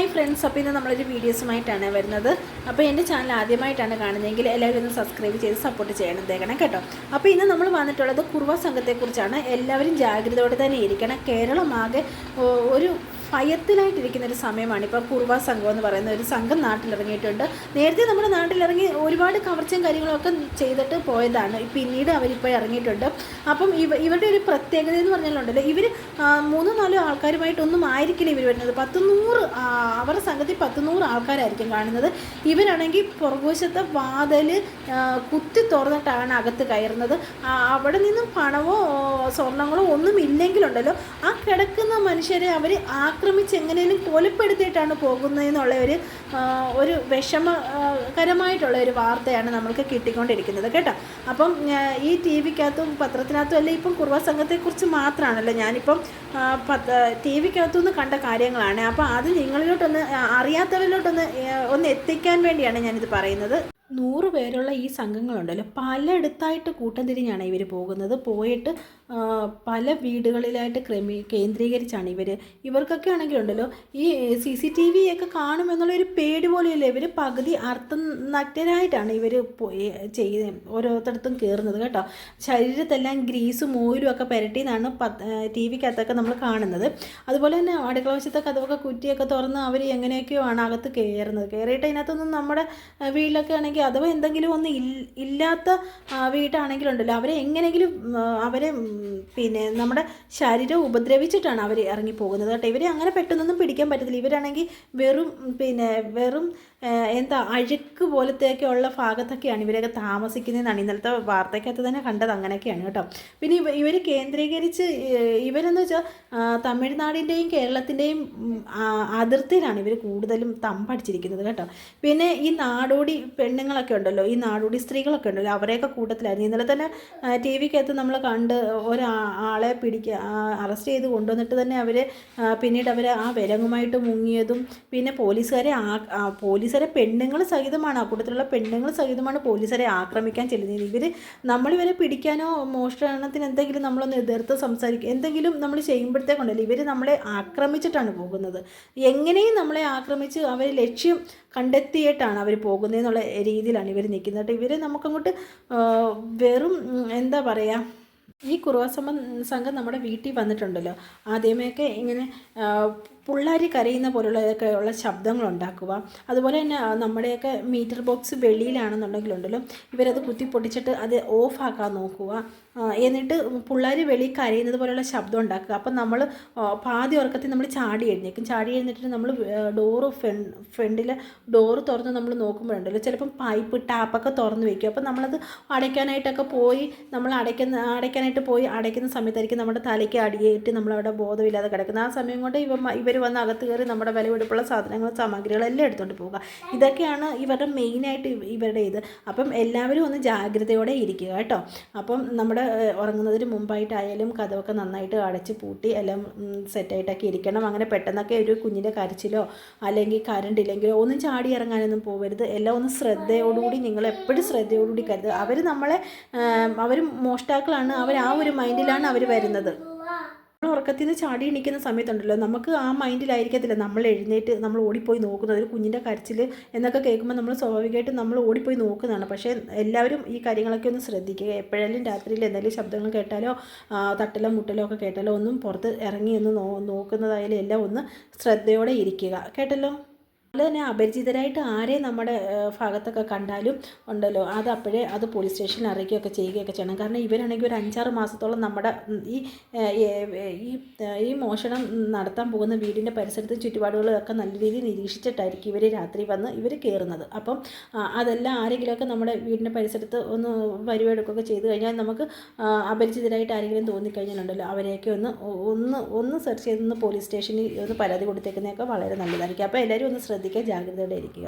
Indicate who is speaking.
Speaker 1: Hi friends, അപ്പോൾ ഇന്ന് നമ്മളൊരു വീഡിയോസുമായിട്ടാണ് വരുന്നത്. അപ്പോൾ എൻ്റെ ചാനൽ ആദ്യമായിട്ടാണ് കാണുന്നതെങ്കിൽ എല്ലാവരും ഒന്ന് സബ്സ്ക്രൈബ് ചെയ്ത് സപ്പോർട്ട് ചെയ്യണം കേട്ടോ. അപ്പോൾ ഇന്ന് നമ്മൾ വന്നിട്ടുള്ളത് കുറുവ സംഘത്തെക്കുറിച്ചാണ്. എല്ലാവരും ജാഗ്രതയോടെ തന്നെ ഇരിക്കണം. കേരളമാകെ ഒരു ഭയത്തിലായിട്ടിരിക്കുന്ന ഒരു സമയമാണ് ഇപ്പോൾ. കുറുവ സംഘം എന്ന് പറയുന്ന ഒരു സംഘം നാട്ടിലിറങ്ങിയിട്ടുണ്ട്. നേരത്തെ നമ്മുടെ നാട്ടിലിറങ്ങി ഒരുപാട് കവർച്ചയും കാര്യങ്ങളൊക്കെ ചെയ്തിട്ട് പോയതാണ്. പിന്നീട് അവരിപ്പോൾ ഇറങ്ങിയിട്ടുണ്ട്. അപ്പം ഇവരുടെ ഒരു പ്രത്യേകത എന്ന് പറഞ്ഞാലുണ്ടല്ലോ, ഇവർ 3-4 ആൾക്കാരുമായിട്ടൊന്നും ആയിരിക്കില്ല ഇവർ വരുന്നത്. 100 അവരുടെ സംഘത്തിൽ 100 ആൾക്കാരായിരിക്കും കാണുന്നത്. ഇവരാണെങ്കിൽ പുറകുവശത്തെ വാതിൽ കുത്തി തുറന്നിട്ടാണ് അകത്ത് കയറുന്നത്. അവിടെ നിന്നും പണമോ സ്വർണ്ണങ്ങളോ ഒന്നും ഇല്ലെങ്കിലുണ്ടല്ലോ, ആ കിടക്കുന്ന മനുഷ്യരെ അവർ ആക്രമിച്ച് എങ്ങനെയും കൊലപ്പെടുത്തിയിട്ടാണ് പോകുന്നതെന്നുള്ള ഒരു വിഷമകരമായിട്ടുള്ള ഒരു വാർത്തയാണ് നമ്മൾക്ക് കിട്ടിക്കൊണ്ടിരിക്കുന്നത് കേട്ടോ. അപ്പം ഈ ടി വിക്കകത്തും പത്രത്തിനകത്തും അല്ല, ഇപ്പം കുറുവ സംഘത്തെക്കുറിച്ച് മാത്രമാണല്ലോ ഞാനിപ്പം ടി വിക്കകത്തുനിന്ന് കണ്ട കാര്യങ്ങളാണ്. അപ്പോൾ അത് നിങ്ങളിലോട്ടൊന്ന് അറിയാത്തവരിലോട്ടൊന്ന് എത്തിക്കാൻ വേണ്ടിയാണ് ഞാനിത് പറയുന്നത്. 100 പേരുള്ള ഈ സംഘങ്ങളുണ്ടല്ലോ, പലയിടത്തായിട്ട് കൂട്ടം തിരിഞ്ഞാണ് ഇവർ പോകുന്നത്. പോയിട്ട് പല വീടുകളിലായിട്ട് കേന്ദ്രീകരിച്ചാണ് ഇവർക്കൊക്കെ ആണെങ്കിലുണ്ടല്ലോ, ഈ CCTV ഒക്കെ കാണുമെന്നുള്ളൊരു പേടി പോലെയല്ല. ഇവർ പകുതി അർത്ഥനഗ്നരായിട്ടാണ് ഇവർ ഓരോരുത്തടത്തും കയറുന്നത് കേട്ടോ. ശരീരത്തെല്ലാം ഗ്രീസും ഓയിലും ഒക്കെ പുരട്ടിയെന്നാണ് TV ക്കകത്തൊക്കെ നമ്മൾ കാണുന്നത്. അതുപോലെ തന്നെ അടുക്കള വശത്തെ കതവൊക്കെ കുറ്റിയൊക്കെ തുറന്ന് അവർ എങ്ങനെയൊക്കെയോ ആണ് അകത്ത് കയറുന്നത്. കയറിയിട്ട് അതിനകത്തൊന്നും നമ്മുടെ വീട്ടിലൊക്കെ ആണെങ്കിൽ അഥവാ എന്തെങ്കിലും ഒന്നും ഇല്ലാത്ത വീട്ടാണെങ്കിലുണ്ടല്ലോ, അവരെ എങ്ങനെയെങ്കിലും നമ്മുടെ ശരീരം ഉപദ്രവിച്ചിട്ടാണ് അവർ ഇറങ്ങിപ്പോകുന്നത് കേട്ടോ. ഇവരെ അങ്ങനെ പെട്ടെന്നൊന്നും പിടിക്കാൻ പറ്റത്തില്ല. ഇവരാണെങ്കിൽ വെറും അഴുക്ക് പോലത്തെയൊക്കെയുള്ള ഭാഗത്തൊക്കെയാണ് ഇവരൊക്കെ താമസിക്കുന്നതെന്നാണ് ഇന്നലത്തെ വാർത്തയ്ക്കകത്ത് തന്നെ കണ്ടത്. അങ്ങനെയൊക്കെയാണ് കേട്ടോ. പിന്നെ ഇവർ കേന്ദ്രീകരിച്ച് ഇവരെന്ന് വെച്ചാൽ തമിഴ്നാടിൻ്റെയും കേരളത്തിൻ്റെയും അതിർത്തിയിലാണ് ഇവർ കൂടുതലും തമ്പടിച്ചിരിക്കുന്നത് കേട്ടോ. പിന്നെ ഈ നാടോടി പെണ്ണുങ്ങളൊക്കെ ഉണ്ടല്ലോ, ഈ നാടോടി സ്ത്രീകളൊക്കെ ഉണ്ടല്ലോ, അവരെയൊക്കെ കൂട്ടത്തിലായിരുന്നു. ഇന്നലെ തന്നെ TV ക്കകത്ത് നമ്മൾ കണ്ട് ഒരാളെ അറസ്റ്റ് ചെയ്ത് കൊണ്ടുവന്നിട്ട് തന്നെ പിന്നീട് അവർ ആ വിലങ്ങുമായിട്ട് മുങ്ങിയതും, പിന്നെ പോലീസുകാരെ പെണ്ണുങ്ങൾ സഹിതമാണ്, ആ കൂട്ടത്തിലുള്ള പെണ്ണുങ്ങൾ സഹിതമാണ് പോലീസുകാരെ ആക്രമിക്കാൻ ചെല്ലുന്നത്. നമ്മളിവരെ പിടിക്കാനോ മോഷണത്തിന് എന്തെങ്കിലും നമ്മളൊന്ന് എതിർത്ത് സംസാരിക്കുക എന്തെങ്കിലും നമ്മൾ ചെയ്യുമ്പോഴത്തേക്കുണ്ടല്ലോ, ഇവർ നമ്മളെ ആക്രമിച്ചിട്ടാണ് പോകുന്നത്. എങ്ങനെയും നമ്മളെ ആക്രമിച്ച് അവർ ലക്ഷ്യം കണ്ടെത്തിയിട്ടാണ് അവർ പോകുന്നതെന്നുള്ള രീതിയിലാണ് ഇവർ നിൽക്കുന്നത്. ഇവർ നമുക്കങ്ങോട്ട് വെറും എന്താ പറയുക, ഈ കുറുവ സംഘം നമ്മുടെ വീട്ടിൽ വന്നിട്ടുണ്ടല്ലോ, ആദ്യമേയൊക്കെ ഇങ്ങനെ പിള്ളേർ കരയുന്ന പോലുള്ളതൊക്കെ ഉള്ള ശബ്ദങ്ങൾ ഉണ്ടാക്കുക. അതുപോലെ തന്നെ നമ്മുടെയൊക്കെ മീറ്റർ ബോക്സ് വെളിയിലാണെന്നുണ്ടെങ്കിലുണ്ടല്ലോ, ഇവരത് കുത്തിപ്പൊട്ടിച്ചിട്ട് അത് ഓഫാക്കാൻ നോക്കുക. എന്നിട്ട് പിള്ളേർ വെളിയിൽ കരയുന്നത് പോലെയുള്ള ശബ്ദം ഉണ്ടാക്കുക. അപ്പം നമ്മൾ പാതി ഉറക്കത്തിൽ നമ്മൾ ചാടി എഴുന്നേറ്റിട്ട് നമ്മൾ ഫ്രണ്ടിലെ ഡോറ് തുറന്ന് നമ്മൾ നോക്കുമ്പോഴുണ്ടല്ലോ, ചിലപ്പം പൈപ്പ് ടാപ്പൊക്കെ തുറന്ന് വയ്ക്കും. അപ്പം നമ്മളത് അടയ്ക്കാനായിട്ടൊക്കെ പോയി അടയ്ക്കുന്ന സമയത്തായിരിക്കും നമ്മുടെ തലയ്ക്ക് അടിയേറ്റ് നമ്മളവിടെ ബോധമില്ലാതെ കിടക്കുന്നത്. ആ സമയം കൊണ്ട് ഇവർ വന്ന് അകത്ത് കയറി നമ്മുടെ വിലപിടിപ്പുള്ള സാമഗ്രികളെല്ലാം എടുത്തുകൊണ്ട് പോവുക. ഇതൊക്കെയാണ് ഇവരുടെ മെയിനായിട്ട് ഇവരുടെ ഇത്. അപ്പം എല്ലാവരും ഒന്ന് ജാഗ്രതയോടെ ഇരിക്കുക കേട്ടോ. അപ്പം നമ്മുടെ ഉറങ്ങുന്നതിന് മുമ്പായിട്ടായാലും കതവൊക്കെ നന്നായിട്ട് അടച്ച് പൂട്ടി എല്ലാം സെറ്റായിട്ടൊക്കെ ഇരിക്കണം. അങ്ങനെ പെട്ടെന്നൊക്കെ ഒരു കുഞ്ഞിൻ്റെ കരച്ചിലോ അല്ലെങ്കിൽ കറണ്ട് ഇല്ലെങ്കിലോ ഒന്നും ചാടി ഇറങ്ങാനൊന്നും പോകരുത്. എല്ലാം ഒന്ന് ശ്രദ്ധയോടുകൂടി, നിങ്ങൾ എപ്പോഴും ശ്രദ്ധയോടുകൂടി കരുതുക. അവർ മോഷ്ടാക്കളാണ്. അവർ ആ ഒരു മൈൻഡിലാണ് അവർ വരുന്നത്. ഉറക്കത്തിൽ നിന്ന് ചാടി എണീക്കുന്ന സമയത്തുണ്ടല്ലോ, നമുക്ക് ആ മൈൻഡിലായിരിക്കത്തില്ല നമ്മൾ എഴുന്നേറ്റ് നമ്മൾ ഓടിപ്പോയി നോക്കുന്നത്. ഒരു കുഞ്ഞിൻ്റെ കരച്ചിൽ എന്നൊക്കെ കേൾക്കുമ്പോൾ നമ്മൾ സ്വാഭാവികമായിട്ടും നമ്മൾ ഓടിപ്പോയി നോക്കുന്നതാണ്. പക്ഷേ എല്ലാവരും ഈ കാര്യങ്ങളൊക്കെ ഒന്ന് ശ്രദ്ധിക്കുക. എപ്പോഴെങ്കിലും രാത്രിയിൽ എന്തെങ്കിലും ശബ്ദങ്ങൾ കേട്ടാലോ തട്ടലോ മുട്ടലോ ഒക്കെ കേട്ടാലോ ഒന്നും പുറത്ത് ഇറങ്ങി ഒന്ന് നോക്കുന്നതായാലും എല്ലാം ഒന്ന് ശ്രദ്ധയോടെ ഇരിക്കുക കേട്ടല്ലോ. അതുപോലെ തന്നെ അപരിചിതരായിട്ട് ആരെയും നമ്മുടെ ഭാഗത്തൊക്കെ കണ്ടാലും ഉണ്ടല്ലോ, അത് പോലീസ് സ്റ്റേഷനിൽ അറിയിക്കുകയൊക്കെ ചെയ്യുകയൊക്കെ ചെയ്യണം. കാരണം ഇവരാണെങ്കിൽ ഒരു 5-6 മാസത്തോളം നമ്മുടെ ഈ മോഷണം നടത്താൻ പോകുന്ന വീടിൻ്റെ പരിസരത്ത് ചുറ്റുപാടുകളൊക്കെ നല്ല രീതിയിൽ നിരീക്ഷിച്ചിട്ടായിരിക്കും ഇവർ രാത്രി വന്ന് ഇവർ കയറുന്നത്. അപ്പം അതെല്ലാം ആരെങ്കിലുമൊക്കെ നമ്മുടെ വീടിൻ്റെ പരിസരത്ത് ഒന്ന് വരുവെടുക്കുകയൊക്കെ ചെയ്ത് കഴിഞ്ഞാൽ, നമുക്ക് അപരിചിതരായിട്ട് ആരെങ്കിലും തോന്നിക്കഴിഞ്ഞാലുണ്ടല്ലോ, അവരെയൊക്കെ ഒന്ന് സെർച്ച് ചെയ്തൊന്ന് പോലീസ് സ്റ്റേഷനിൽ ഒന്ന് പരാതി കൊടുത്തേക്കുന്നതൊക്കെ വളരെ നല്ലതായിരിക്കും. അപ്പോൾ എല്ലാവരും ഒന്ന് ശ്രദ്ധിക്കുക, ജാഗ്രതയോടെ ഇരിക്കുക.